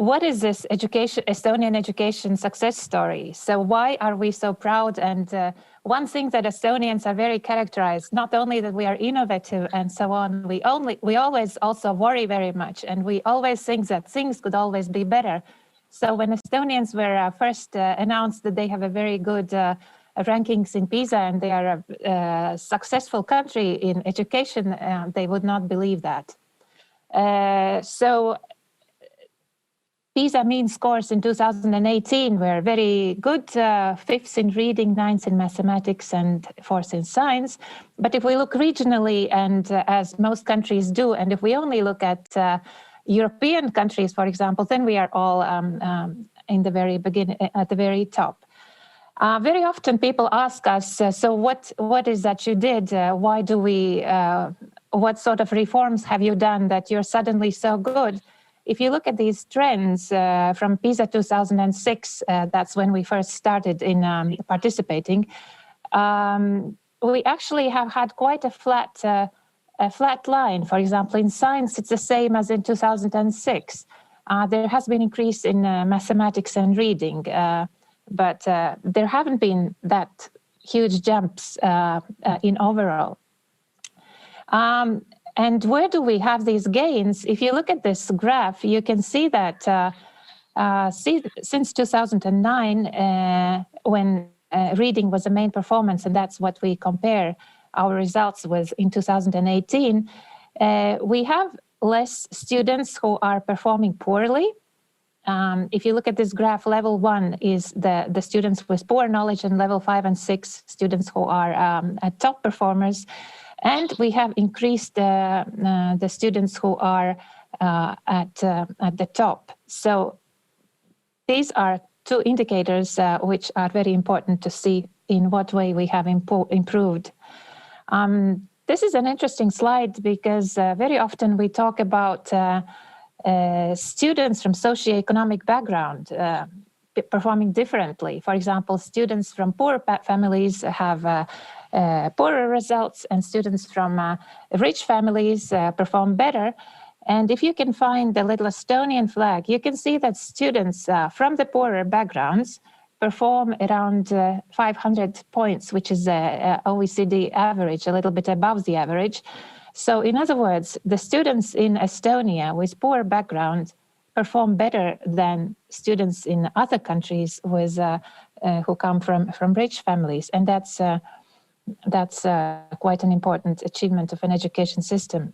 what is this Estonian education success story? So why are we so proud? And one thing that Estonians are very characterized, not only that we are innovative and so on, we always also worry very much, and we always think that things could always be better. So when Estonians were first announced that they have a very good rankings in PISA and they are a successful country in education, they would not believe that. So PISA mean scores in 2018 were very good, 5th in reading, 9th in mathematics, and 4th in science. But if we look regionally, and as most countries do, and if we only look at European countries, for example, then we are all in the very beginning, at the very top. Very often people ask us, so what is that you did? Why do we, what sort of reforms have you done that you're suddenly so good? If you look at these trends from PISA 2006, that's when we first started in participating, we actually have had quite a flat line. For example, in science, it's the same as in 2006. There has been increase in mathematics and reading, but there haven't been that huge jumps in overall. And where do we have these gains? If you look at this graph, you can see that since 2009, when reading was the main performance, and that's what we compare our results with in 2018, we have less students who are performing poorly. If you look at this graph, level 1 is the students with poor knowledge, and level 5 and 6 students who are top performers. And we have increased the students who are at the top. So these are two indicators which are very important to see in what way we have improved. This is an interesting slide because very often we talk about students from socioeconomic background performing differently. For example, students from poor families have poorer results, and students from rich families perform better. And if you can find the little Estonian flag, you can see that students from the poorer backgrounds perform around 500 points, which is a OECD average, a little bit above the average. So in other words, the students in Estonia with poor background perform better than students in other countries with who come from rich families, and that's quite an important achievement of an education system.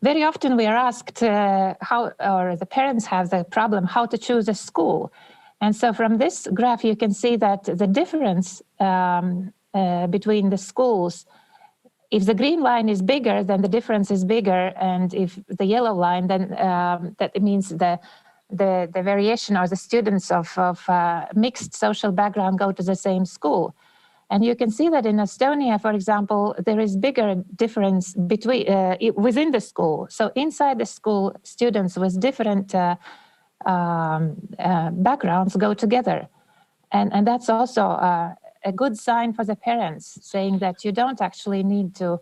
Very often we are asked how, or the parents have the problem, how to choose a school. And so from this graph, you can see that the difference between the schools, if the green line is bigger, then the difference is bigger. And if the yellow line, then that means the variation, or the students of mixed social background go to the same school. And you can see that in Estonia, for example, there is bigger difference between within the school. So inside the school, students with different backgrounds go together. And that's also a good sign for the parents, saying that you don't actually need to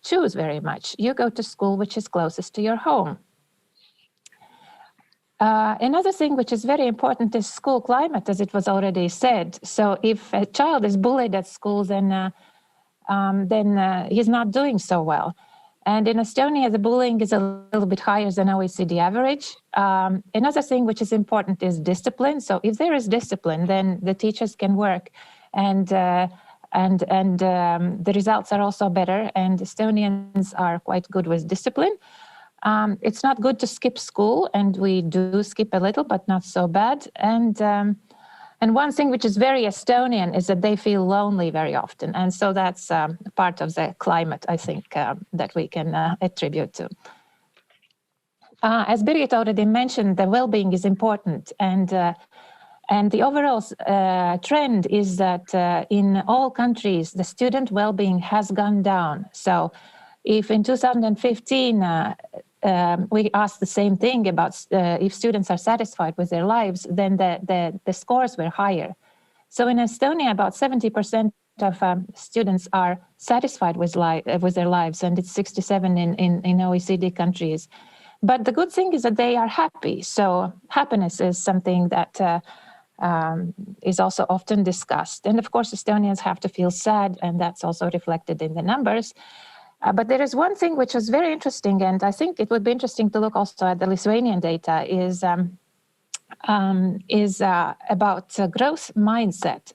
choose very much. You go to school which is closest to your home. Another thing which is very important is school climate, as it was already said. So if a child is bullied at school, then he's not doing so well. And in Estonia, the bullying is a little bit higher than OECD average. Another thing which is important is discipline. So if there is discipline, then the teachers can work, and the results are also better. And Estonians are quite good with discipline. It's not good to skip school, and we do skip a little, but not so bad. And one thing which is very Estonian is that they feel lonely very often. And so that's part of the climate, I think, that we can attribute to. As Birgit already mentioned, the well-being is important. And the overall trend is that in all countries, the student well-being has gone down. So if in 2015, we asked the same thing about if students are satisfied with their lives, then the scores were higher. So in Estonia, about 70% of students are satisfied with their lives, and it's 67 in OECD countries. But the good thing is that they are happy. So happiness is something that is also often discussed. And of course, Estonians have to feel sad, and that's also reflected in the numbers. But there is one thing which was very interesting, and I think it would be interesting to look also at the Lithuanian data, is about growth mindset,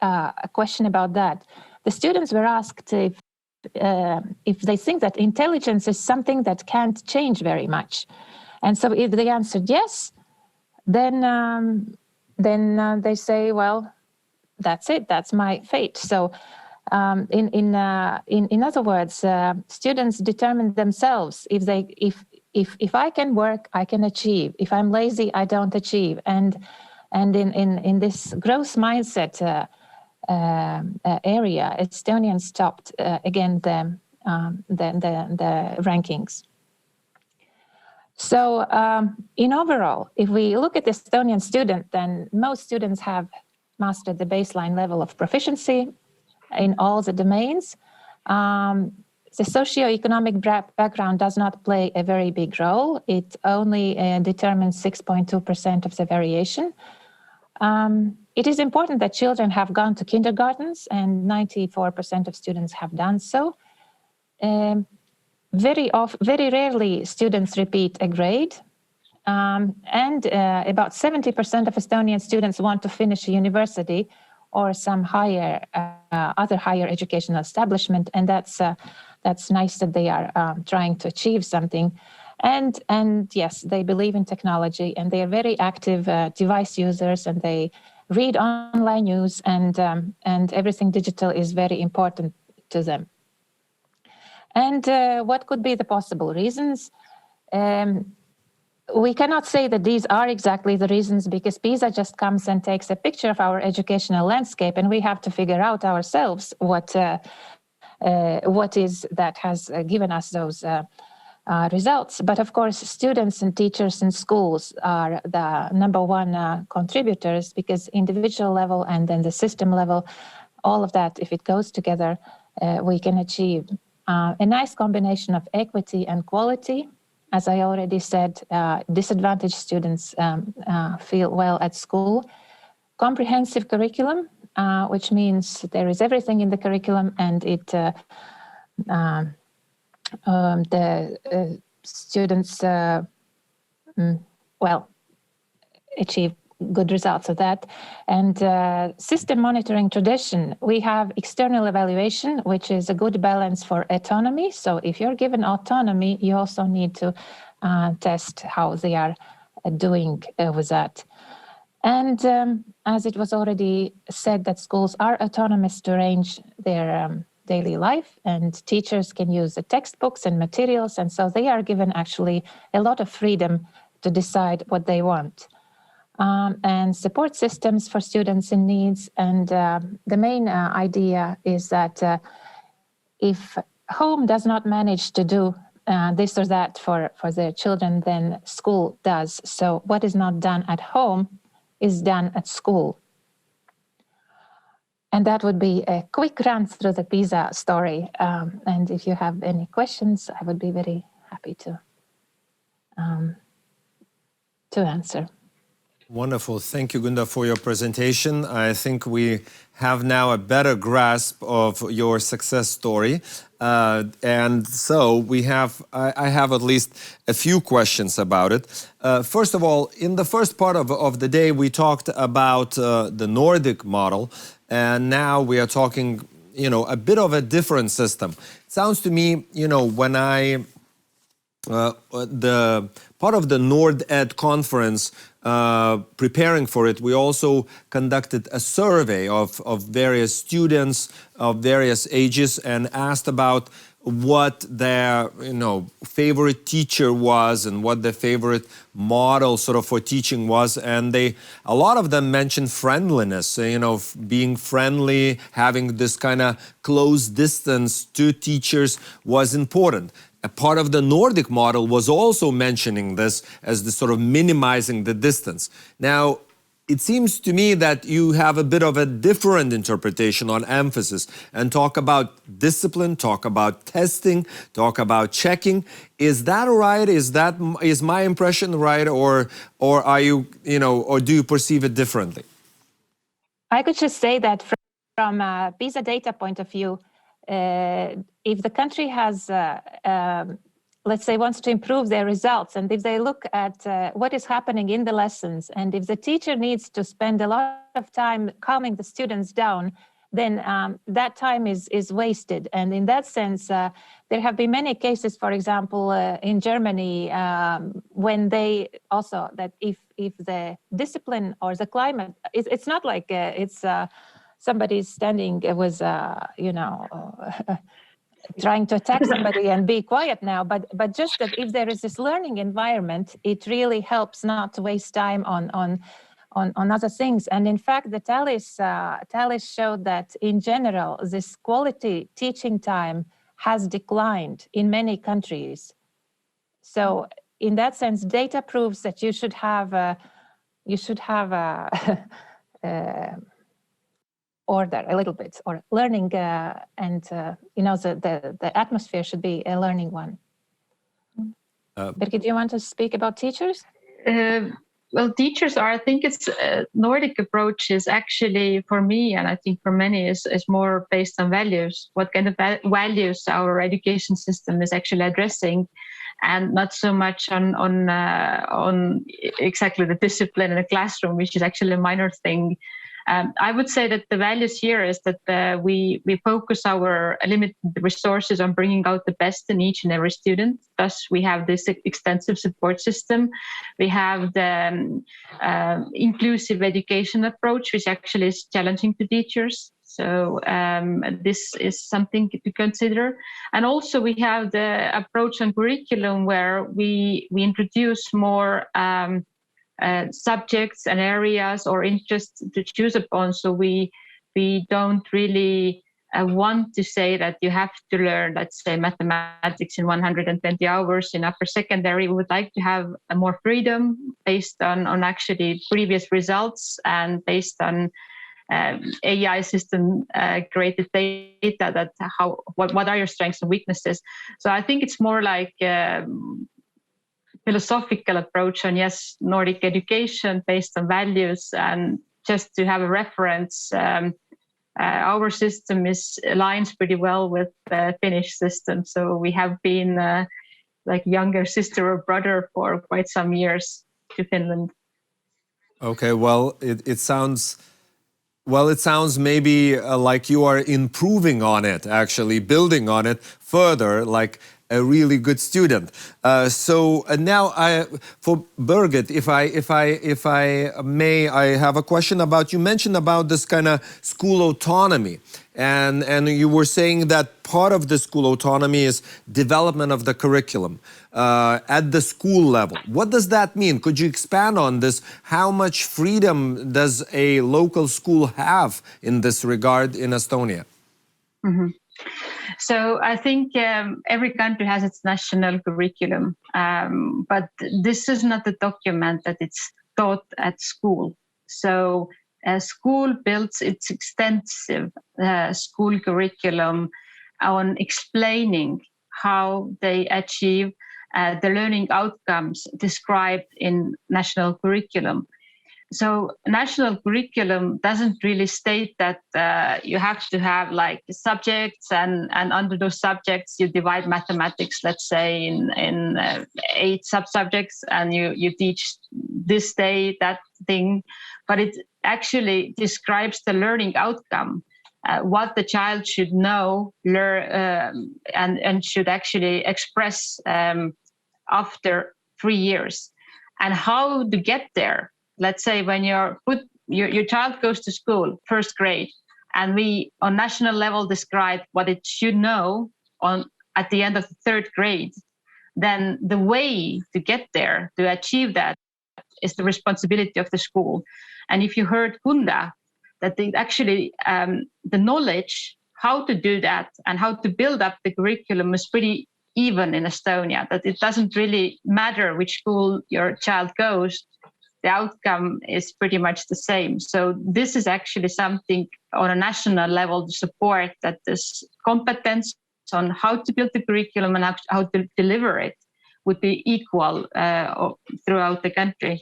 a question about that. The students were asked if they think that intelligence is something that can't change very much. And so if they answered yes, then they say, well, that's it, that's my fate. So in other words, students determine themselves if I can work, I can achieve. If I'm lazy, I don't achieve. And in this growth mindset area, Estonians topped again the rankings. So in overall, if we look at the Estonian student, then most students have mastered the baseline level of proficiency in all the domains. The socioeconomic background does not play a very big role. It only determines 6.2% of the variation. It is important that children have gone to kindergartens, and 94% of students have done so. Very rarely students repeat a grade. And about 70% of Estonian students want to finish a university or some other higher educational establishment, and that's nice that they are trying to achieve something. And yes, they believe in technology, and they are very active device users, and they read online news, and everything digital is very important to them. And what could be the possible reasons? We cannot say that these are exactly the reasons, because PISA just comes and takes a picture of our educational landscape, and we have to figure out ourselves what is that has given us those results. But of course, students and teachers in schools are the number one contributors, because individual level and then the system level, all of that, if it goes together, we can achieve a nice combination of equity and quality. As I already said, disadvantaged students feel well at school. Comprehensive curriculum, which means there is everything in the curriculum, and the students achieve good results of that. And system monitoring tradition, we have external evaluation, which is a good balance for autonomy. So if you're given autonomy, you also need to test how they are doing with that. And as it was already said, that schools are autonomous to arrange their daily life, and teachers can use the textbooks and materials, and so they are given actually a lot of freedom to decide what they want. And support systems for students in needs. And the main idea is that if home does not manage to do this or that for their children, then school does. So what is not done at home is done at school. And that would be a quick run through the PISA story. And if you have any questions, I would be very happy to answer. Wonderful. Thank you, Gunda, for your presentation. I think we have now a better grasp of your success story. And so I have at least a few questions about it. First of all, in the first part of the day, we talked about the Nordic model. And now we are talking, a bit of a different system. It sounds to me, when the part of the NordEd conference, preparing for it, we also conducted a survey of various students of various ages and asked about what their favorite teacher was and what their favorite model sort of for teaching was. And a lot of them mentioned friendliness, being friendly, having this kind of close distance to teachers was important. A part of the Nordic model was also mentioning this as the sort of minimizing the distance. Now, it seems to me that you have a bit of a different interpretation on emphasis and talk about discipline, talk about testing, talk about checking. Is that right? Is my impression right, or are you, or do you perceive it differently? I could just say that from a PISA data point of view, if the country has, let's say, wants to improve their results, and if they look at what is happening in the lessons, and if the teacher needs to spend a lot of time calming the students down, then that time is wasted. And in that sense, there have been many cases, for example, in Germany, when they also, that if the discipline or the climate, it's not like it's somebody standing was, trying to attack somebody and be quiet now, but just that if there is this learning environment, it really helps not to waste time on other things. And in fact, the tallies showed that in general, this quality teaching time has declined in many countries. So in that sense, data proves that you should have a order a little bit, or learning, and the atmosphere should be a learning one. Birgit, do you want to speak about teachers? Well, teachers are, I think it's Nordic approach is actually, for me, and I think for many, is more based on values. What kind of values our education system is actually addressing, and not so much on exactly the discipline in the classroom, which is actually a minor thing. I would say that the values here is that we focus our limited resources on bringing out the best in each and every student. Thus, we have this extensive support system. We have the inclusive education approach, which actually is challenging to teachers. So this is something to consider. And also we have the approach on curriculum where we introduce more subjects and areas or interests to choose upon. So we don't really want to say that you have to learn, let's say, mathematics in 120 hours in upper secondary. We would like to have more freedom based on actually previous results and based on AI system created data that what are your strengths and weaknesses. So I think it's more like philosophical approach on, yes, Nordic education based on values. And just to have a reference, our system aligns pretty well with the Finnish system. So we have been like younger sister or brother for quite some years to Finland. Okay, well, it sounds maybe like you are improving on it, actually building on it further, like a really good student. So now, for Birgit, if I may, I have a question about, you mentioned about this kind of school autonomy, and you were saying that part of the school autonomy is development of the curriculum at the school level. What does that mean? Could you expand on this? How much freedom does a local school have in this regard in Estonia? Mm-hmm. So I think every country has its national curriculum, but this is not a document that it's taught at school. So a school builds its extensive school curriculum on explaining how they achieve the learning outcomes described in national curriculum. So national curriculum doesn't really state that you have to have like subjects, and under those subjects you divide mathematics, let's say, in 8 sub-subjects, and you teach this day that thing. But it actually describes the learning outcome, what the child should know, learn, and should actually express after 3 years, and how to get there. Let's say when your child goes to school, first grade, and we on national level describe what it should know at the end of the 3rd grade, then the way to get there, to achieve that, is the responsibility of the school. And if you heard Gunda, that actually the knowledge how to do that and how to build up the curriculum is pretty even in Estonia, that it doesn't really matter which school your child goes. the outcome is pretty much the same. So this is actually something on a national level to support that this competence on how to build the curriculum and how to deliver it would be equal throughout the country.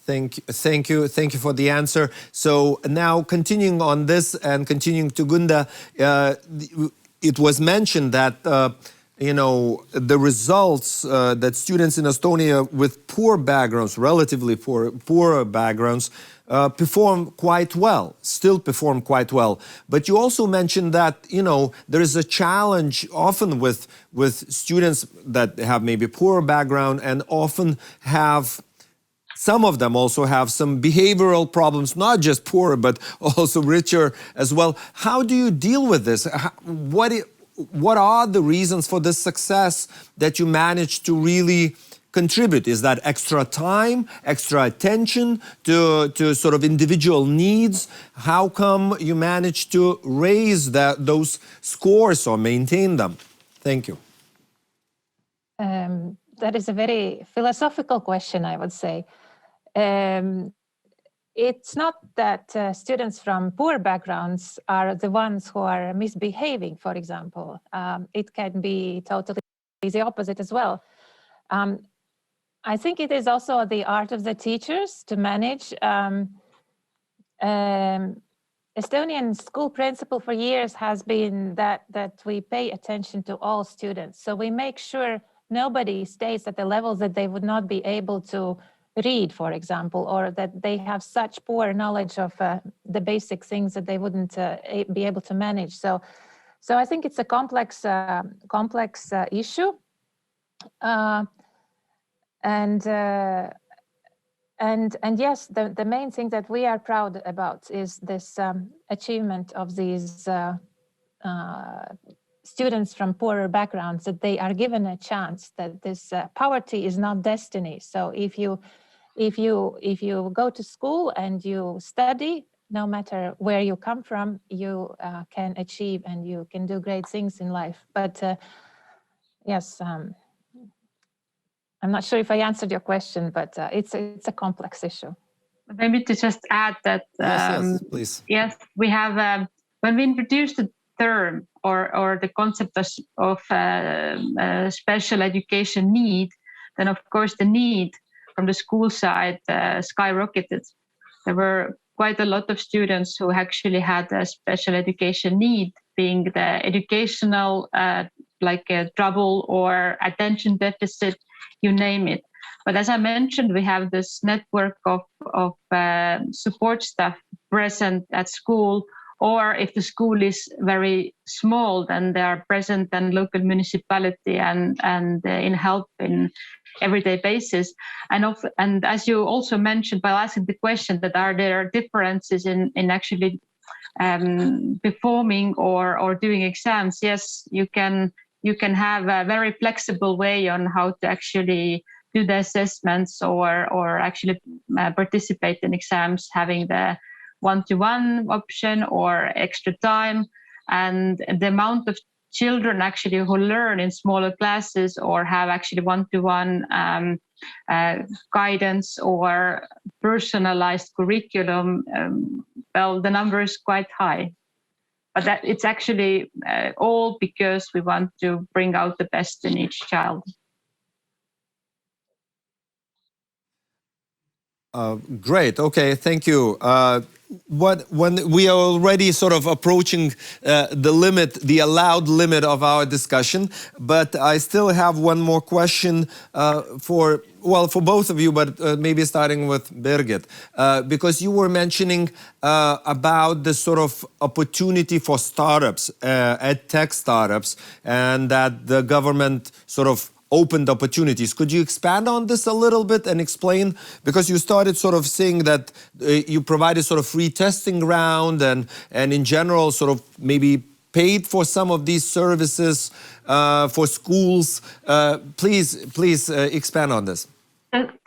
Thank you for the answer. So now continuing on this and continuing to Gunda, it was mentioned that the results that students in Estonia with poor backgrounds, relatively poor backgrounds, perform quite well, still perform quite well. But you also mentioned that, there is a challenge often with students that have maybe poor background and often have, some of them also have some behavioral problems, not just poor, but also richer as well. How do you deal with this? What are the reasons for this success that you managed to really contribute? Is that extra time, extra attention to sort of individual needs? How come you managed to raise those scores or maintain them? Thank you. That is a very philosophical question, I would say. It's not that students from poor backgrounds are the ones who are misbehaving, for example. It can be totally the opposite as well. I think it is also the art of the teachers to manage. Estonian school principle for years has been that we pay attention to all students. So we make sure nobody stays at the level that they would not be able to read, for example, or that they have such poor knowledge of the basic things that they wouldn't be able to manage. So I think it's a complex issue. And yes, the main thing that we are proud about is this achievement of these students from poorer backgrounds, that they are given a chance, that this poverty is not destiny. So if you go to school and you study, no matter where you come from, you can achieve and you can do great things in life. But yes, I'm not sure if I answered your question, but it's a complex issue. Maybe to just add that yes, please. Yes, we have when we introduced the term or the concept of special education need, then of course the need from the school side skyrocketed. There were quite a lot of students who actually had a special education need, being the educational trouble or attention deficit, you name it. But as I mentioned, we have this network of support staff present at school, or if the school is very small, then they are present in local municipality and in help in everyday basis. And as you also mentioned by asking the question, that are there differences in actually performing or doing exams? Yes, you can have a very flexible way on how to actually do the assessments or actually participate in exams, having the one-to-one option or extra time. And the amount of children actually who learn in smaller classes or have actually one-to-one guidance or personalized curriculum, well, the number is quite high. But that it's actually all because we want to bring out the best in each child. Great. Okay. Thank you. When we are already sort of approaching the allowed limit of our discussion, but I still have one more question for both of you, but maybe starting with Birgit, because you were mentioning about the sort of opportunity for startups, tech startups, and that the government sort of opened opportunities. Could you expand on this a little bit and explain? Because you started sort of saying that you provided sort of free testing ground and in general sort of maybe paid for some of these services for schools. Please expand on this.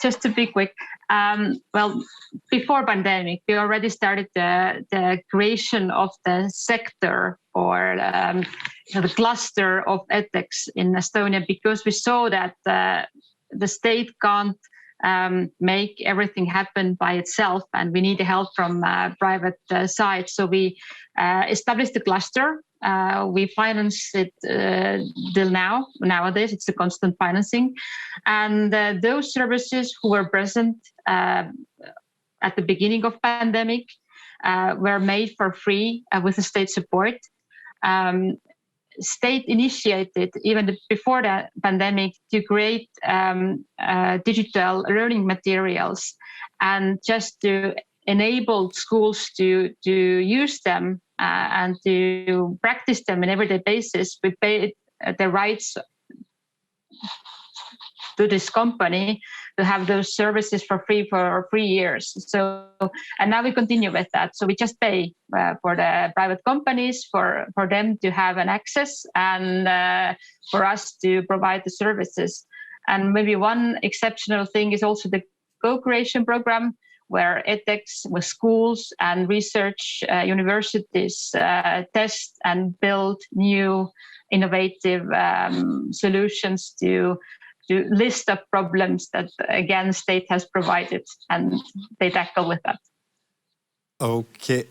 Just to be quick, well, before pandemic, we already started the creation of the sector or the cluster of edtechs in Estonia, because we saw that the state can't make everything happen by itself, and we need the help from private side. So we established a cluster. We finance it till now. Nowadays, it's a constant financing, and those services who were present at the beginning of pandemic were made for free with the state support. State initiated even before the pandemic to create digital learning materials, and just to enable schools to use them and to practice them on an everyday basis. We paid the rights to this company to have those services for free for 3 years. So, and now we continue with that. So we just pay for the private companies for them to have an access, and for us to provide the services. And maybe one exceptional thing is also the co-creation program, where edX with schools and research universities test and build new innovative solutions to list of problems that, again, state has provided, and they tackle with that. Okay.